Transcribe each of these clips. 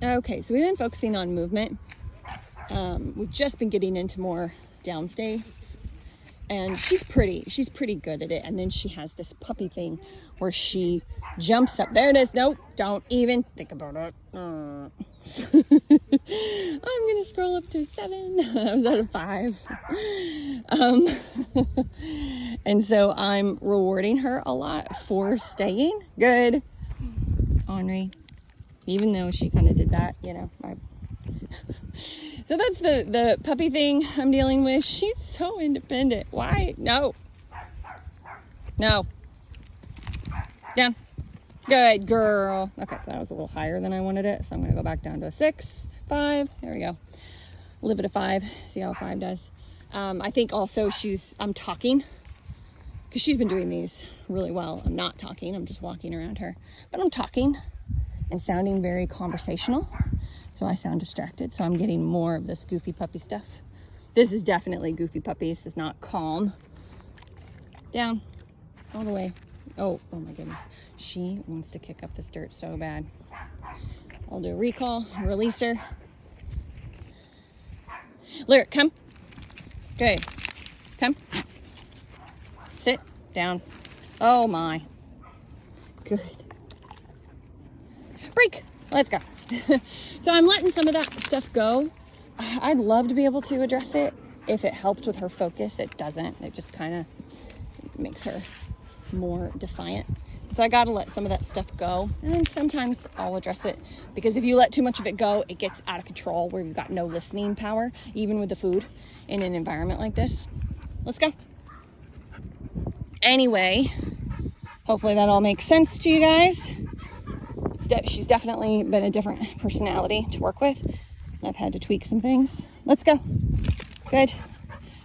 Okay, so we've been focusing on movement. We've just been getting into more downstays, and she's pretty good at it. And then she has this puppy thing where she jumps up. There it is. Nope, don't even think about it. I'm gonna scroll up to 7. I was at a 5. And so I'm rewarding her a lot for staying. Good, Henri. Even though she kind of did that, you know. So that's the puppy thing I'm dealing with. She's so independent. Why? No. No. Down. Good girl. Okay, so that was a little higher than I wanted it. So I'm going to go back down to a 6, 5. There we go. Live at a 5. See how a 5 does. I think also I'm talking. Because she's been doing these really well. I'm not talking. I'm just walking around her. But I'm talking and sounding very conversational. So I sound distracted. So I'm getting more of this goofy puppy stuff. This is definitely goofy puppy. This is not calm. Down. All the way. Oh my goodness. She wants to kick up this dirt so bad. I'll do a recall. Release her. Lyric, come. Good. Come. Sit down. Oh my. Good. Break. Let's go. So I'm letting some of that stuff go. I'd love to be able to address it if it helped with her focus. It doesn't. It just kind of makes her more defiant. So I gotta let some of that stuff go. And then sometimes I'll address it, because if you let too much of it go, it gets out of control where you've got no listening power, even with the food in an environment like this. Let's go. Anyway, hopefully that all makes sense to you guys. She's definitely been a different personality to work with. I've had to tweak some things. Let's go. Good.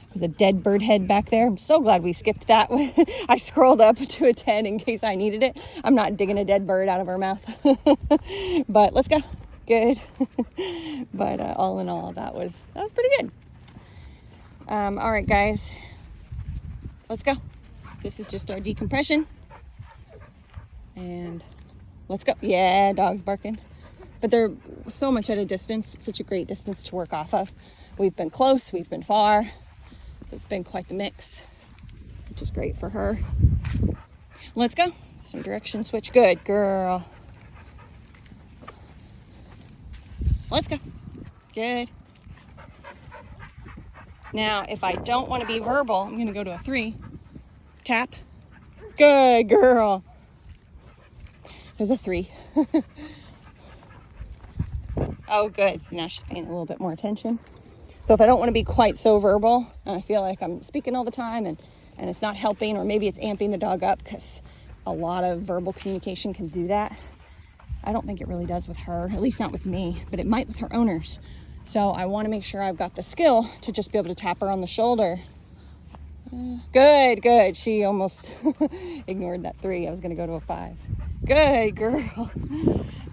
There's a dead bird head back there. I'm so glad we skipped that. I scrolled up to a 10 in case I needed it. I'm not digging a dead bird out of her mouth. But let's go. Good. But all in all, that was pretty good. All right, guys. Let's go. This is just our decompression. And let's go. Yeah, dog's barking. But they're so much at a distance. Such a great distance to work off of. We've been close. We've been far. So it's been quite the mix, which is great for her. Let's go. Some direction switch. Good girl. Let's go. Good. Now, if I don't want to be verbal, I'm going to go to a 3. Tap. Good girl. There's a 3. Oh, good. Now she's paying a little bit more attention. So if I don't want to be quite so verbal, and I feel like I'm speaking all the time and it's not helping, or maybe it's amping the dog up, because a lot of verbal communication can do that. I don't think it really does with her, at least not with me, but it might with her owners. So I want to make sure I've got the skill to just be able to tap her on the shoulder. Good. She almost ignored that 3. I was going to go to a 5. Good girl.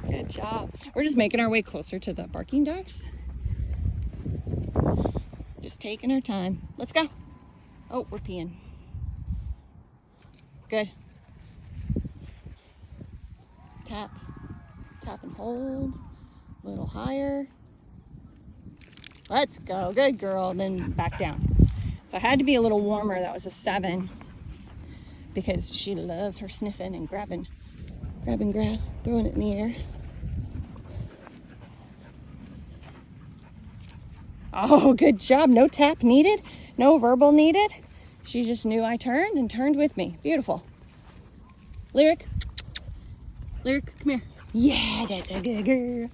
Good job. We're just making our way closer to the barking dogs. Just taking our time. Let's go. Oh, we're peeing. Good. Tap. Tap and hold. A little higher. Let's go. Good girl. Then back down. So I had to be a little warmer. That was a 7. Because she loves her sniffing and grabbing grass, throwing it in the air. Oh, good job. No tap needed. No verbal needed. She just knew I turned and turned with me. Beautiful. Lyric, come here. Yeah, that's a good girl.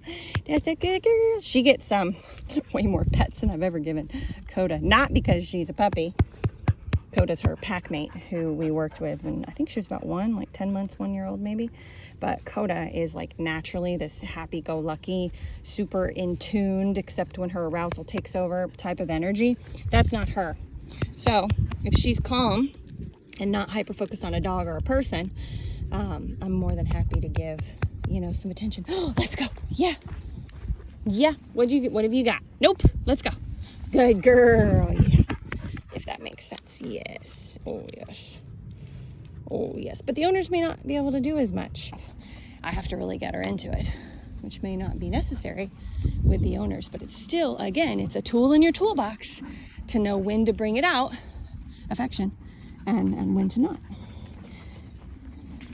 That's a good girl. She gets way more pets than I've ever given Coda. Not because she's a puppy. Coda's her pack mate who we worked with, and I think she was about 10 months, 1-year-old maybe. But Coda is like naturally this happy-go-lucky, super in-tuned, except when her arousal takes over type of energy. That's not her. So if she's calm and not hyper-focused on a dog or a person, I'm more than happy to give, some attention. Oh, let's go. Yeah. What have you got? Nope. Let's go. Good girl. Yeah. If that makes sense. Yes. Oh, yes. But the owners may not be able to do as much. I have to really get her into it. which may not be necessary with the owners, but it's still, again, it's a tool in your toolbox to know when to bring it out, affection, and when to not.